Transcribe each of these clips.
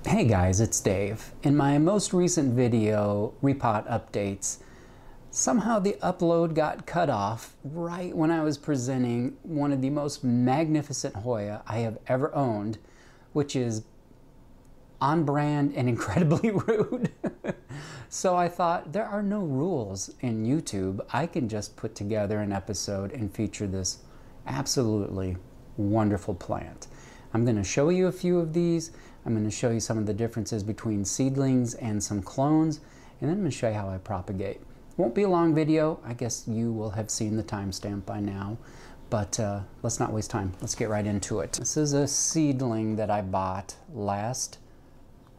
Hey guys, it's Dave. In my most recent video, Repot Updates, somehow the upload got cut off right when I was presenting one of the most magnificent Hoya I have ever owned, which is on brand and incredibly rude. So I thought, there are no rules in YouTube. I can just put together an episode and feature this absolutely wonderful plant. I'm going to show you a few of these. I'm going to show you some of the differences between seedlings and some clones, and then I'm going to show you how I propagate. Won't be a long video. I guess you will have seen the timestamp by now, but let's not waste time. Let's get right into it. This is a seedling that I bought last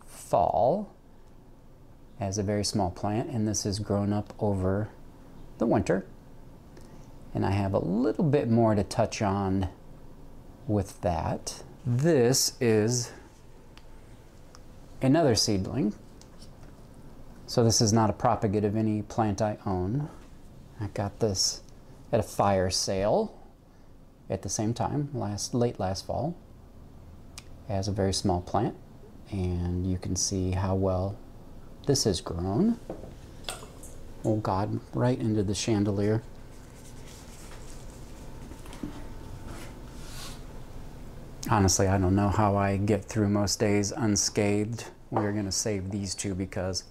fall as a very small plant, and this has grown up over the winter. And I have a little bit more to touch on with that. This is another seedling. So this is not a propagate of any plant I own. I got this at a fire sale at the same time, late last fall, as a very small plant. And you can see how well this has grown. Oh God, right into the chandelier. Honestly, I don't know how I get through most days unscathed. We're going to save these two because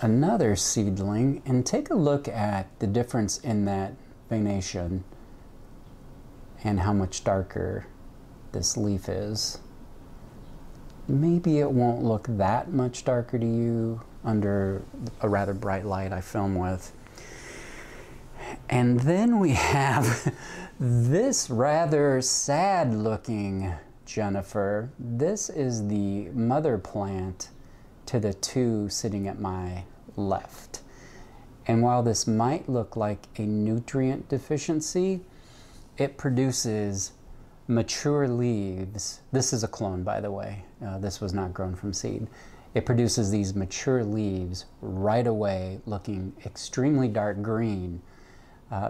another seedling, and take a look at the difference in that venation and how much darker this leaf is. Maybe it won't look that much darker to you under a rather bright light I film with. And then we have this rather sad looking Jennifer. This is the mother plant to the two sitting at my left. And while this might look like a nutrient deficiency, it produces mature leaves. This is a clone, by the way. This was not grown from seed. It produces these mature leaves right away, looking extremely dark green.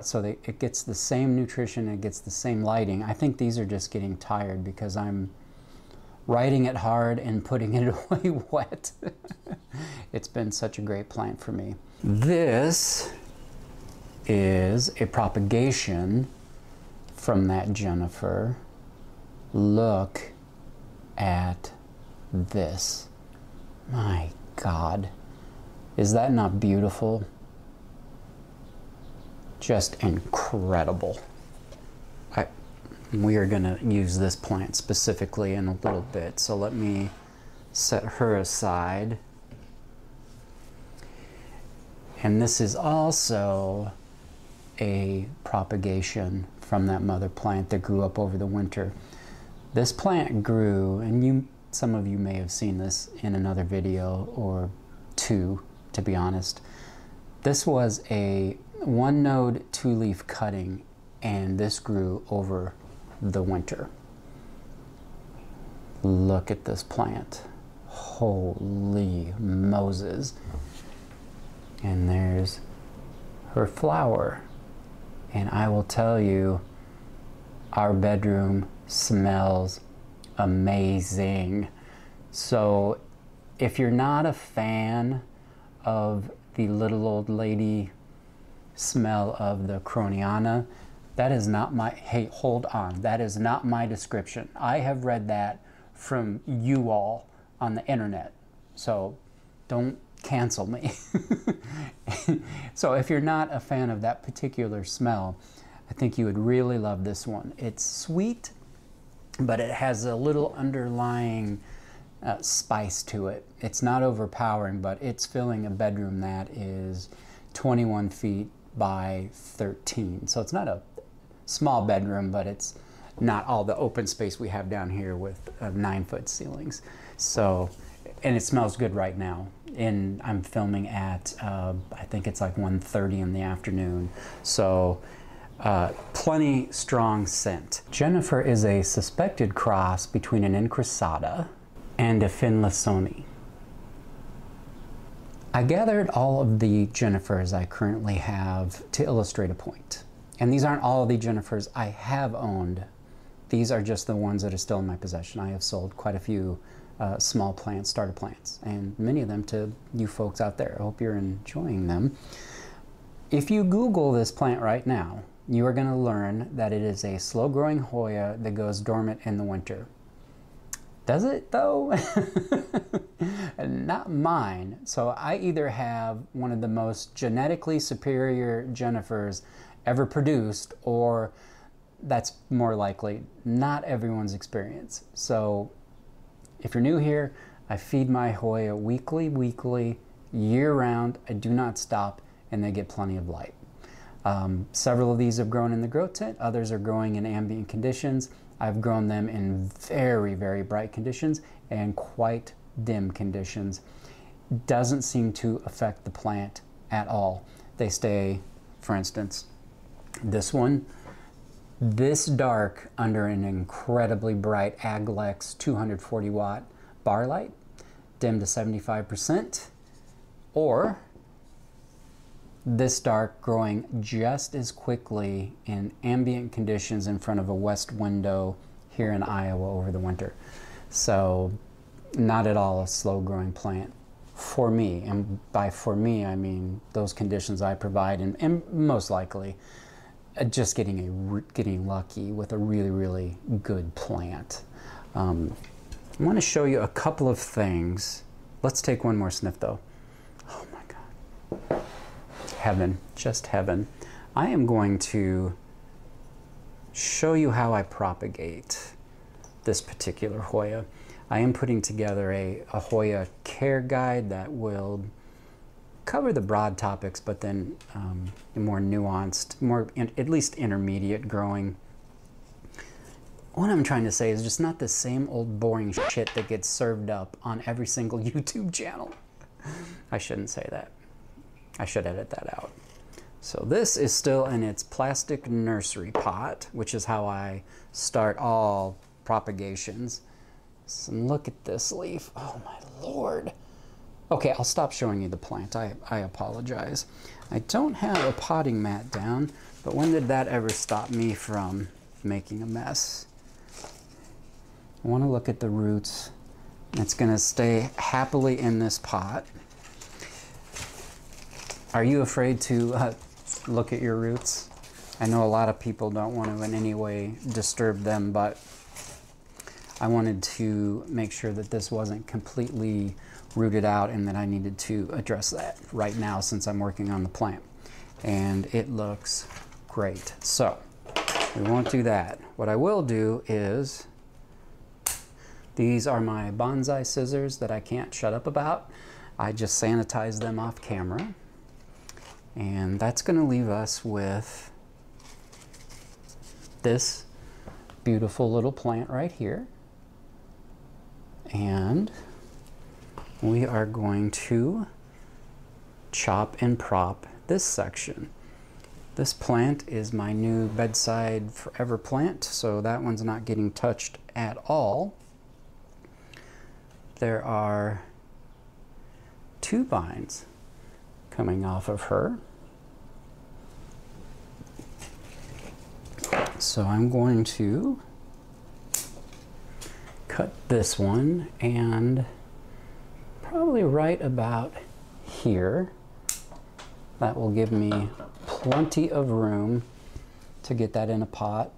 So it gets the same nutrition, it gets the same lighting. I think these are just getting tired because I'm riding it hard and putting it away wet. It's been such a great plant for me. This is a propagation from that Jennifer. Look at this. My God, is that not beautiful? Just incredible. We are going to use this plant specifically in a little bit, so let me set her aside. And this is also a propagation from that mother plant that grew up over the winter. This plant grew, and some of you may have seen this in another video or two, to be honest. This was a one node, two leaf cutting, and this grew over the winter. Look at this plant. Holy Moses. And there's her flower. And I will tell you, our bedroom smells amazing. So if you're not a fan of the little old lady smell of the Croniana, that is not my, hey, hold on, that is not my description. I have read that from you all on the internet, so don't cancel me. So if you're not a fan of that particular smell, I think you would really love this one. It's sweet, but it has a little underlying spice to it. It's not overpowering, but it's filling a bedroom that is 21 feet by 13. So it's not a small bedroom, but it's not all the open space we have down here with 9-foot ceilings. So, and it smells good right now. And I'm filming at, I think it's like 1:30 in the afternoon. So plenty strong scent. Jennifer is a suspected cross between an Incrusata and a Finlaysoni. I gathered all of the Jennifers I currently have to illustrate a point. And these aren't all of the Jennifers I have owned These are just the ones that are still in my possession. I have sold quite a few small plants, starter plants, and many of them to you folks out there. I hope you're enjoying them. If you Google this plant right now, you are going to learn that it is a slow-growing Hoya that goes dormant in the winter. Does it though? Not mine. So I either have one of the most genetically superior Jennifers ever produced, or that's more likely not everyone's experience. So if you're new here, I feed my Hoya weekly, year-round. I do not stop, and they get plenty of light. Several of these have grown in the grow tent. Others are growing in ambient conditions. I've grown them in very bright conditions and quite dim conditions. Doesn't seem to affect the plant at all. They stay, for instance, this one, this dark under an incredibly bright Aglex 240 watt bar light, dim to 75%, or this dark growing just as quickly in ambient conditions in front of a west window here in Iowa over the winter. So not at all a slow growing plant for me. And by for me, I mean those conditions I provide, and most likely just getting lucky with a really good plant. I want to show you a couple of things. Let's take one more sniff though. Oh my God. Heaven, just heaven. I am going to show you how I propagate this particular Hoya. I am putting together a Hoya care guide that will cover the broad topics, but then more nuanced, at least intermediate growing. What I'm trying to say is just not the same old boring shit that gets served up on every single YouTube channel. I shouldn't say that. I should edit that out. So this is still in its plastic nursery pot, which is how I start all propagations. So look at this leaf. Oh my Lord. Okay, I'll stop showing you the plant. I apologize. I don't have a potting mat down, but when did that ever stop me from making a mess? I want to look at the roots. It's going to stay happily in this pot. Are you afraid to look at your roots? I know a lot of people don't want to in any way disturb them, but I wanted to make sure that this wasn't completely rooted out and that I needed to address that right now since I'm working on the plant. And it looks great. So we won't do that. What I will do is, these are my bonsai scissors that I can't shut up about. I just sanitize them off camera. And that's going to leave us with this beautiful little plant right here. And we are going to chop and prop this section. This plant is my new bedside forever plant, so that one's not getting touched at all. There are 2 vines coming off of her. So I'm going to cut this one, and probably right about here. That will give me plenty of room to get that in a pot.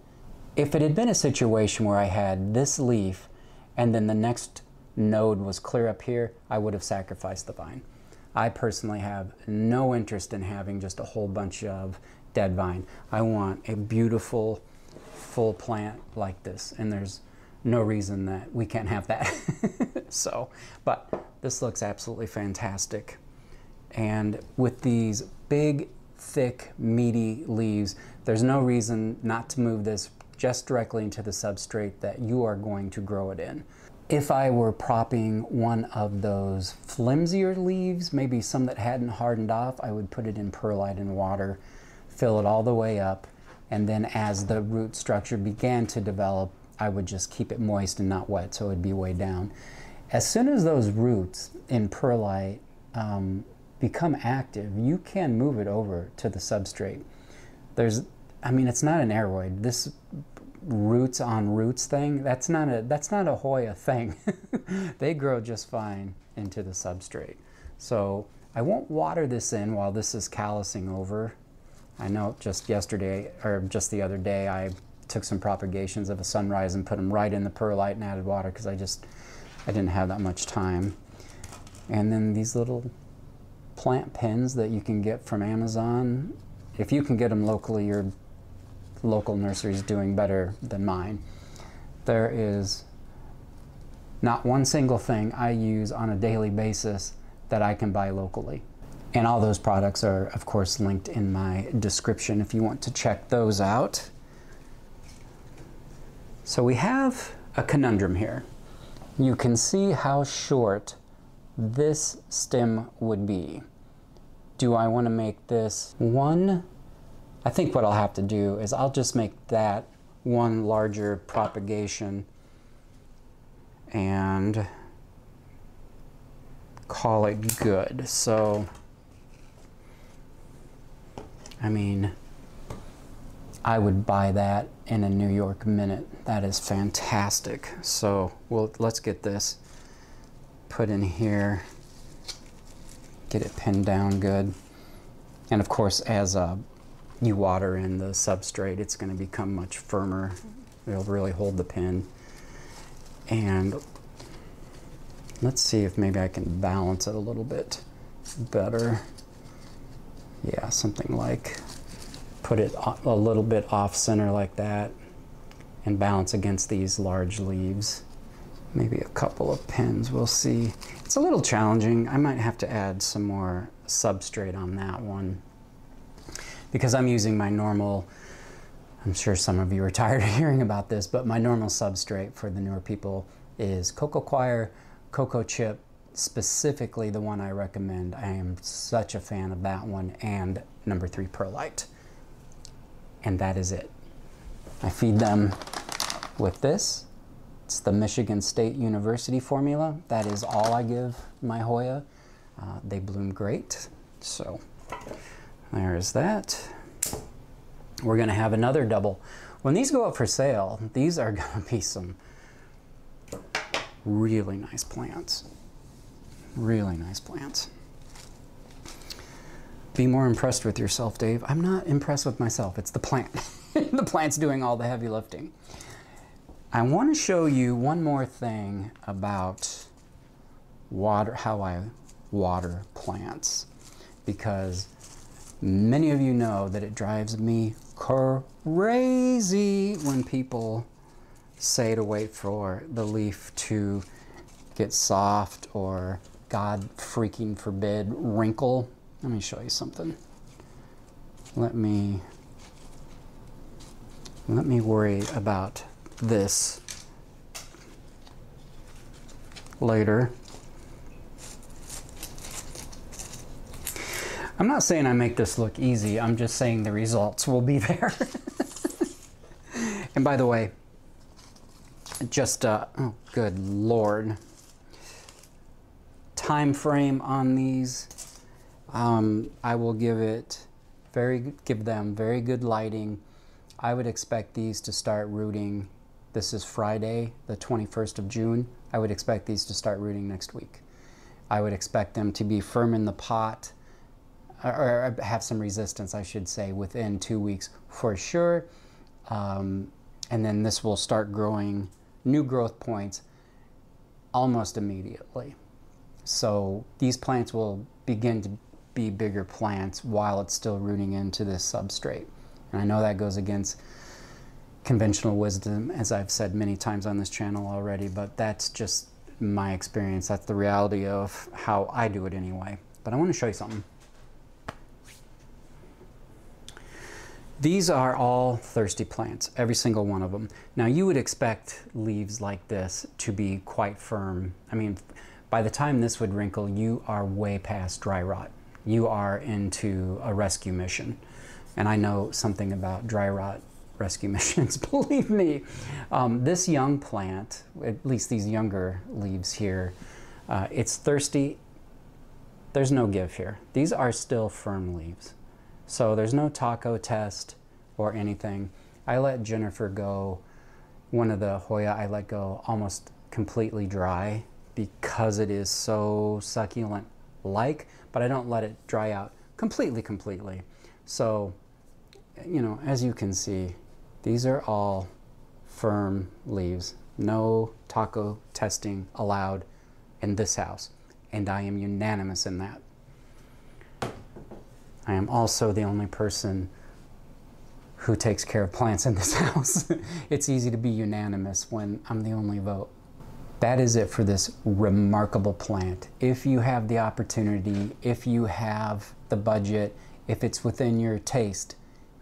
If it had been a situation where I had this leaf and then the next node was clear up here, I would have sacrificed the vine. I personally have no interest in having just a whole bunch of dead vine. I want a beautiful full plant like this, and there's no reason that we can't have that. So, but this looks absolutely fantastic. And with these big, thick, meaty leaves, there's no reason not to move this just directly into the substrate that you are going to grow it in. If I were propping one of those flimsier leaves, maybe some that hadn't hardened off, I would put it in perlite and water, fill it all the way up, and then as the root structure began to develop, I would just keep it moist and not wet, so it would be way down. As soon as those roots in perlite become active, you can move it over to the substrate. I mean, it's not an aeroid. This roots on roots thing, that's not a Hoya thing. They grow just fine into the substrate. So I won't water this in while this is callousing over. I know just yesterday, or just the other day, I took some propagations of a sunrise and put them right in the perlite and added water because I didn't have that much time. And then these little plant pins that you can get from Amazon, if you can get them locally, your local nursery is doing better than mine. There is not one single thing I use on a daily basis that I can buy locally. And all those products are, of course, linked in my description if you want to check those out. So we have a conundrum here. You can see how short this stem would be. Do I want to make this one? I think what I'll have to do is I'll just make that one larger propagation and call it good. So, I mean, I would buy that in a New York minute. That is fantastic. So let's get this put in here, get it pinned down good. And of course, as you water in the substrate, it's going to become much firmer. It'll really hold the pin. And let's see if maybe I can balance it a little bit better. Yeah, something like put it a little bit off center like that and balance against these large leaves. Maybe a couple of pins, we'll see. It's a little challenging. I might have to add some more substrate on that one because I'm using my normal, I'm sure some of you are tired of hearing about this, but my normal substrate for the newer people is cocoa coir, cocoa chip, specifically the one I recommend. I am such a fan of that one, and number 3 perlite. And that is it. I feed them with this. It's the Michigan State University formula. That is all I give my Hoya. They bloom great. So there's that. We're gonna have another double. When these go up for sale, these are gonna be some really nice plants. Really nice plants. Be more impressed with yourself, Dave. I'm not impressed with myself. It's the plant. The plant's doing all the heavy lifting. I want to show you one more thing about water, how I water plants, because many of you know that it drives me crazy when people say to wait for the leaf to get soft or, God freaking forbid, wrinkle. Let me show you something. Let me worry about this later. I'm not saying I make this look easy, I'm just saying the results will be there. And by the way, just, oh good Lord. Time frame on these, I will give them very good lighting. I would expect these to start rooting. This is Friday, the 21st of June. I would expect these to start rooting next week. I would expect them to be firm in the pot, or have some resistance, I should say, within 2 weeks for sure. And then this will start growing new growth points almost immediately. So these plants will begin to be bigger plants while it's still rooting into this substrate. And I know that goes against conventional wisdom, as I've said many times on this channel already, but that's just my experience. That's the reality of how I do it anyway. But I want to show you something. These are all thirsty plants, every single one of them. Now you would expect leaves like this to be quite firm. I mean, by the time this would wrinkle, you are way past dry rot. You are into a rescue mission. And I know something about dry rot rescue missions, believe me. This young plant, at least these younger leaves here, it's thirsty. There's no give here. These are still firm leaves. So there's no taco test or anything. I let Jennifer go One of the Hoya I let go almost completely dry because it is so succulent-like, but I don't let it dry out completely. So, you know, as you can see, these are all firm leaves. No taco testing allowed in this house, and I am unanimous in that. I am also the only person who takes care of plants in this house. It's easy to be unanimous when I'm the only vote. That is it for this remarkable plant. If you have the opportunity, if you have the budget, if it's within your taste,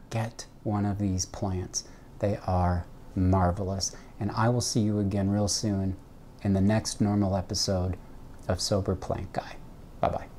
get one of these plants. They are marvelous. And I will see you again real soon in the next normal episode of Sober Plant Guy. Bye-bye.